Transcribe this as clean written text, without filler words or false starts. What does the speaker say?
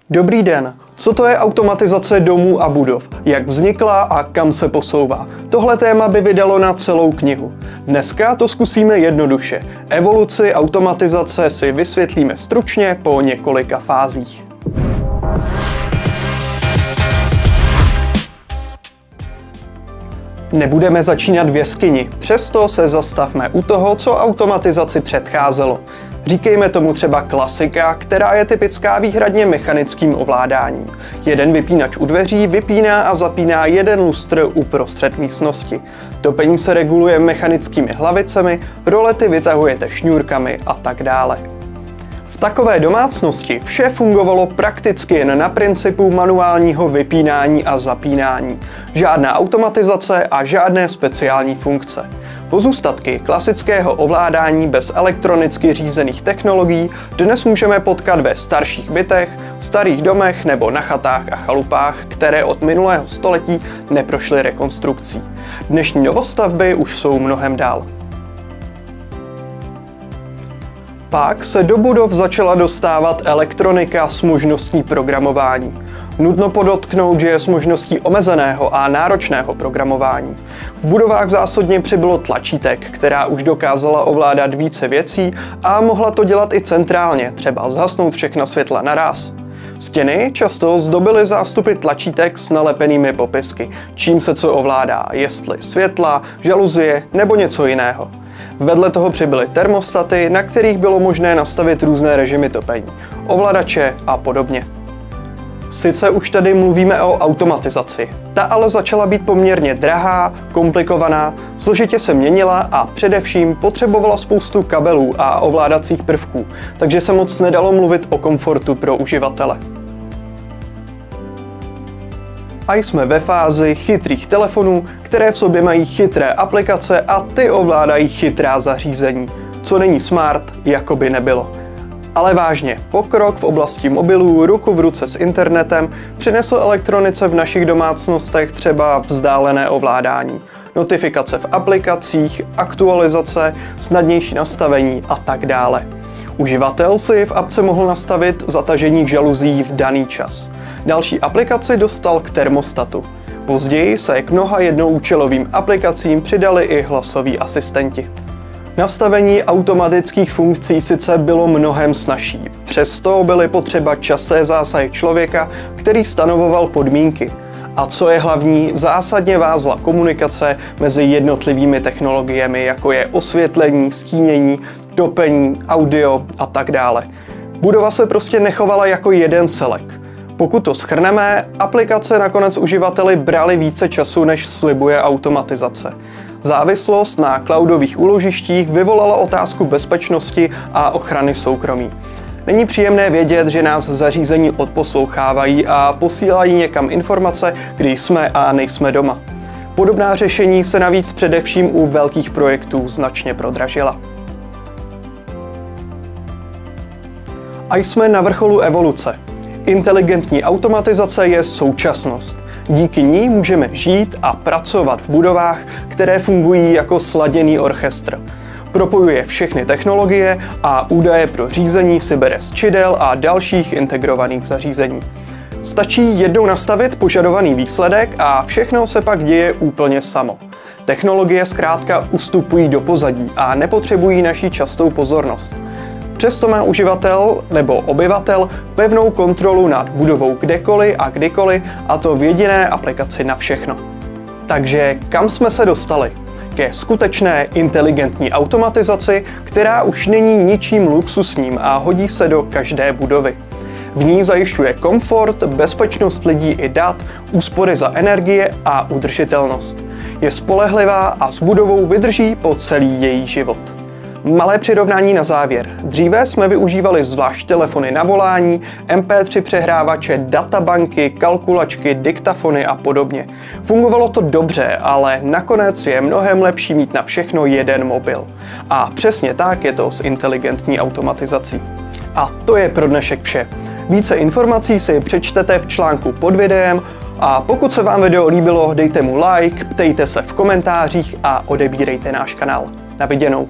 Dobrý den, co to je automatizace domů a budov, jak vznikla a kam se posouvá? Tohle téma by vydalo na celou knihu. Dneska to zkusíme jednoduše. Evoluci automatizace si vysvětlíme stručně po několika fázích. Nebudeme začínat v jeskyni, přesto se zastavme u toho, co automatizaci předcházelo. Říkejme tomu třeba klasika, která je typická výhradně mechanickým ovládáním. Jeden vypínač u dveří vypíná a zapíná jeden lustr uprostřed místnosti. Topení se reguluje mechanickými hlavicemi, rolety vytahujete šňůrkami a tak dále. V takové domácnosti vše fungovalo prakticky jen na principu manuálního vypínání a zapínání. Žádná automatizace a žádné speciální funkce. Pozůstatky klasického ovládání bez elektronicky řízených technologií dnes můžeme potkat ve starších bytech, starých domech nebo na chatách a chalupách, které od minulého století neprošly rekonstrukcí. Dnešní novostavby už jsou mnohem dál. Pak se do budov začala dostávat elektronika s možností programování. Nutno podotknout, že je s možností omezeného a náročného programování. V budovách zásadně přibylo tlačítek, která už dokázala ovládat více věcí a mohla to dělat i centrálně, třeba zhasnout všechna světla naráz. Stěny často zdobily zástupy tlačítek s nalepenými popisky, čím se co ovládá, jestli světla, žaluzie nebo něco jiného. Vedle toho přibyly termostaty, na kterých bylo možné nastavit různé režimy topení, ovladače a podobně. Sice už tady mluvíme o automatizaci, ta ale začala být poměrně drahá, komplikovaná, složitě se měnila a především potřebovala spoustu kabelů a ovládacích prvků, takže se moc nedalo mluvit o komfortu pro uživatele. A jsme ve fázi chytrých telefonů, které v sobě mají chytré aplikace a ty ovládají chytrá zařízení. Co není smart, jako by nebylo. Ale vážně, pokrok v oblasti mobilů ruku v ruce s internetem přinesl elektronice v našich domácnostech třeba vzdálené ovládání, notifikace v aplikacích, aktualizace, snadnější nastavení a tak dále. Uživatel si v apce mohl nastavit zatažení žaluzí v daný čas. Další aplikaci dostal k termostatu. Později se k mnoha jednoúčelovým aplikacím přidali i hlasoví asistenti. Nastavení automatických funkcí sice bylo mnohem snazší, přesto byly potřeba časté zásahy člověka, který stanovoval podmínky. A co je hlavní, zásadně vázla komunikace mezi jednotlivými technologiemi, jako je osvětlení, stínění, topení, audio a tak dále. Budova se prostě nechovala jako jeden celek. Pokud to shrneme, aplikace nakonec uživateli braly více času, než slibuje automatizace. Závislost na cloudových úložištích vyvolala otázku bezpečnosti a ochrany soukromí. Není příjemné vědět, že nás zařízení odposlouchávají a posílají někam informace, když jsme a nejsme doma. Podobná řešení se navíc především u velkých projektů značně prodražila. A jsme na vrcholu evoluce. Inteligentní automatizace je současnost. Díky ní můžeme žít a pracovat v budovách, které fungují jako sladěný orchestr. Propojuje všechny technologie a údaje pro řízení si bere z čidel a dalších integrovaných zařízení. Stačí jednou nastavit požadovaný výsledek a všechno se pak děje úplně samo. Technologie zkrátka ustupují do pozadí a nepotřebují naši častou pozornost. Přesto má uživatel nebo obyvatel pevnou kontrolu nad budovou kdekoliv a kdykoliv, a to v jediné aplikaci na všechno. Takže kam jsme se dostali? Ke skutečné inteligentní automatizaci, která už není ničím luxusním a hodí se do každé budovy. V ní zajišťuje komfort, bezpečnost lidí i dat, úspory za energie a udržitelnost. Je spolehlivá a s budovou vydrží po celý její život. Malé přirovnání na závěr. Dříve jsme využívali zvlášť telefony na volání, MP3 přehrávače, databanky, kalkulačky, diktafony a podobně. Fungovalo to dobře, ale nakonec je mnohem lepší mít na všechno jeden mobil. A přesně tak je to s inteligentní automatizací. A to je pro dnešek vše. Více informací si přečtete v článku pod videem a pokud se vám video líbilo, dejte mu like, ptejte se v komentářích a odebírejte náš kanál. Na viděnou.